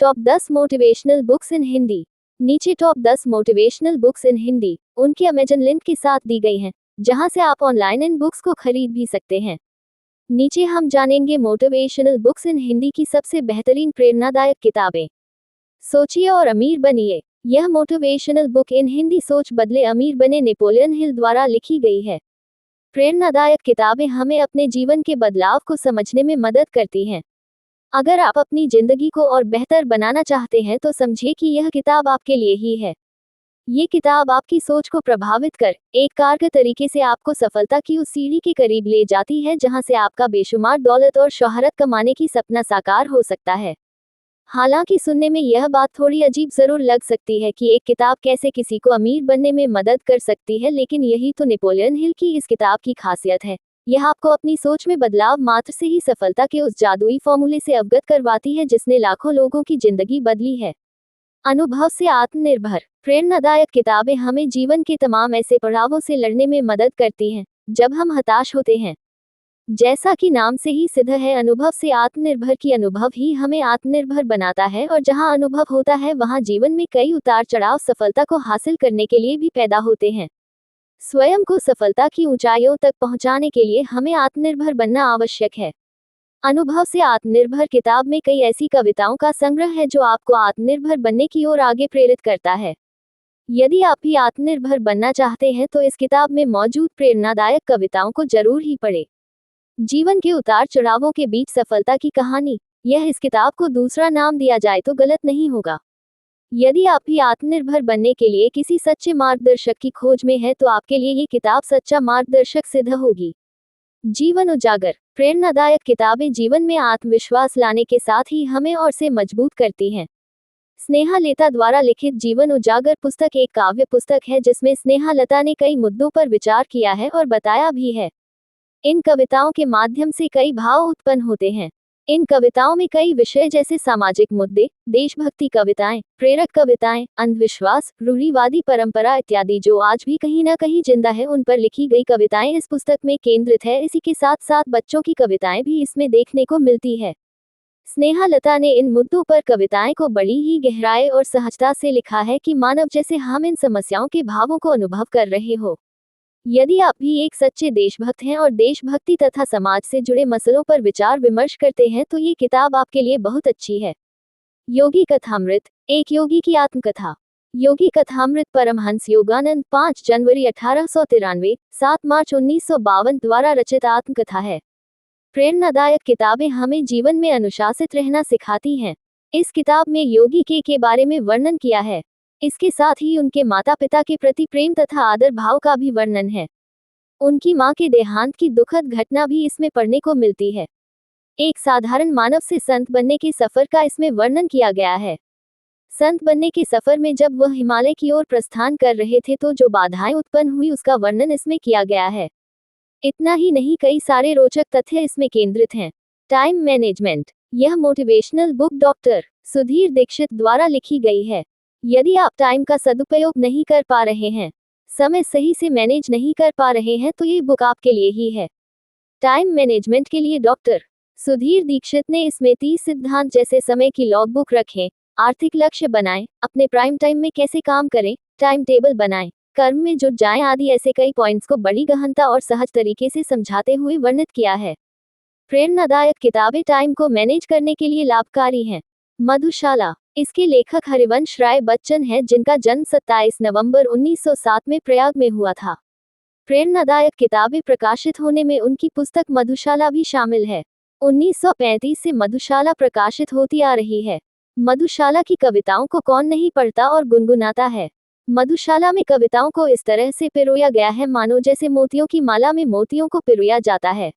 Top 10 motivational books in Hindi. नीचे top 10 motivational books in Hindi उनके Amazon link के साथ दी गई हैं, जहां से आप ऑनलाइन इन बुक्स को खरीद भी सकते हैं। नीचे हम जानेंगे मोटिवेशनल बुक्स इन हिंदी की सबसे बेहतरीन प्रेरणादायक किताबें। सोचिए और अमीर बनिए। यह मोटिवेशनल बुक इन हिंदी सोच बदले अमीर बने नेपोलियन हिल द्वारा लिखी गई है। प्रेरणादायक किताबें हमें अपने जीवन के बदलाव को समझने में मदद करती हैं। अगर आप अपनी जिंदगी को और बेहतर बनाना चाहते हैं तो समझिए कि यह किताब आपके लिए ही है। ये किताब आपकी सोच को प्रभावित कर एक कारगर तरीके से आपको सफलता की उस सीढ़ी के करीब ले जाती है जहां से आपका बेशुमार दौलत और शोहरत कमाने की सपना साकार हो सकता है। हालांकि सुनने में यह बात थोड़ी अजीब जरूर लग सकती है कि एक किताब कैसे किसी को अमीर बनने में मदद कर सकती है, लेकिन यही तो नेपोलियन हिल की इस किताब की खासियत है। यह आपको अपनी सोच में बदलाव मात्र से ही सफलता के उस जादुई फॉर्मूले से अवगत करवाती है जिसने लाखों लोगों की जिंदगी बदली है। अनुभव से आत्मनिर्भर। प्रेरणादायक किताबें हमें जीवन के तमाम ऐसे पड़ावों से लड़ने में मदद करती हैं जब हम हताश होते हैं। जैसा कि नाम से ही सिद्ध है, अनुभव से आत्मनिर्भर की अनुभव ही हमें आत्मनिर्भर बनाता है, और जहां अनुभव होता है वहां जीवन में कई उतार चढ़ाव सफलता को हासिल करने के लिए भी पैदा होते हैं। स्वयं को सफलता की ऊंचाइयों तक पहुंचाने के लिए हमें आत्मनिर्भर बनना आवश्यक है। अनुभव से आत्मनिर्भर किताब में कई ऐसी कविताओं का संग्रह है जो आपको आत्मनिर्भर बनने की ओर आगे प्रेरित करता है। यदि आप भी आत्मनिर्भर बनना चाहते हैं तो इस किताब में मौजूद प्रेरणादायक कविताओं को जरूर ही पढ़ें। जीवन के उतार चढ़ावों के बीच सफलता की कहानी, यह इस किताब को दूसरा नाम दिया जाए तो गलत नहीं होगा। यदि आप भी आत्मनिर्भर बनने के लिए किसी सच्चे मार्गदर्शक की खोज में हैं तो आपके लिए ये किताब सच्चा मार्गदर्शक सिद्ध होगी। जीवन उजागर। प्रेरणादायक किताबें जीवन में आत्मविश्वास लाने के साथ ही हमें और से मजबूत करती हैं। स्नेहा लता द्वारा लिखित जीवन उजागर पुस्तक एक काव्य पुस्तक है जिसमें स्नेहा लता ने कई मुद्दों पर विचार किया है और बताया भी है। इन कविताओं के माध्यम से कई भाव उत्पन्न होते हैं। इन कविताओं में कई विषय जैसे सामाजिक मुद्दे, देशभक्ति कविताएं, प्रेरक कविताएं, अंधविश्वास, रूढ़िवादी परंपरा इत्यादि जो आज भी कहीं न कहीं जिंदा है, उन पर लिखी गई कविताएं इस पुस्तक में केंद्रित है। इसी के साथ साथ बच्चों की कविताएं भी इसमें देखने को मिलती है। स्नेहा लता ने इन मुद्दों पर कविताएं को बड़ी ही गहराई और सहजता से लिखा है कि मानव जैसे हम इन समस्याओं के भावों को अनुभव कर रहे हो। यदि आप भी एक सच्चे देशभक्त हैं और देशभक्ति तथा समाज से जुड़े मसलों पर विचार विमर्श करते हैं तो ये किताब आपके लिए बहुत अच्छी है। योगी कथामृत। एक योगी की आत्मकथा। योगी कथामृत परमहंस योगानंद 5 जनवरी 1893, 7 मार्च 1952 द्वारा रचित आत्मकथा है। प्रेरणादायक किताबें हमें जीवन में अनुशासित रहना सिखाती हैं। इस किताब में योगी के बारे में वर्णन किया है। इसके साथ ही उनके माता पिता के प्रति प्रेम तथा आदर भाव का भी वर्णन है। उनकी मां के देहांत की दुखद घटना भी इसमें पढ़ने को मिलती है। एक साधारण मानव से संत बनने के सफर का इसमें वर्णन किया गया है। संत बनने के सफर में जब वह हिमालय की ओर प्रस्थान कर रहे थे तो जो बाधाएं उत्पन्न हुई उसका वर्णन इसमें किया गया है। इतना ही नहीं, कई सारे रोचक तथ्य इसमें केंद्रित हैं। Time management. यह motivational book doctor Sudhir Dikshit द्वारा लिखी गई है। यदि आप टाइम का सदुपयोग नहीं कर पा रहे हैं, समय सही से मैनेज नहीं कर पा रहे हैं तो ये बुक आपके लिए ही है। टाइम मैनेजमेंट के लिए डॉक्टर सुधीर दीक्षित ने इसमें 30 सिद्धांत जैसे समय की लॉगबुक रखें, आर्थिक लक्ष्य बनाएं, अपने प्राइम टाइम में कैसे काम करें, टाइम टेबल बनाएं, कर्म में जुट जाएं आदि ऐसे कई पॉइंट्स को बड़ी गहनता और सहज तरीके से समझाते हुए वर्णित किया है। प्रेरणादायक किताबें टाइम को मैनेज करने के लिए लाभकारी हैं। मधुशाला। इसके लेखक हरिवंश राय बच्चन हैं जिनका जन्म 27 नवंबर 1907 में प्रयाग में हुआ था। प्रेरणादायक किताबें प्रकाशित होने में उनकी पुस्तक मधुशाला भी शामिल है। 1935 से मधुशाला प्रकाशित होती आ रही है। मधुशाला की कविताओं को कौन नहीं पढ़ता और गुनगुनाता है। मधुशाला में कविताओं को इस तरह से पिरोया गया है मानो जैसे मोतियों की माला में मोतियों को पिरोया जाता है।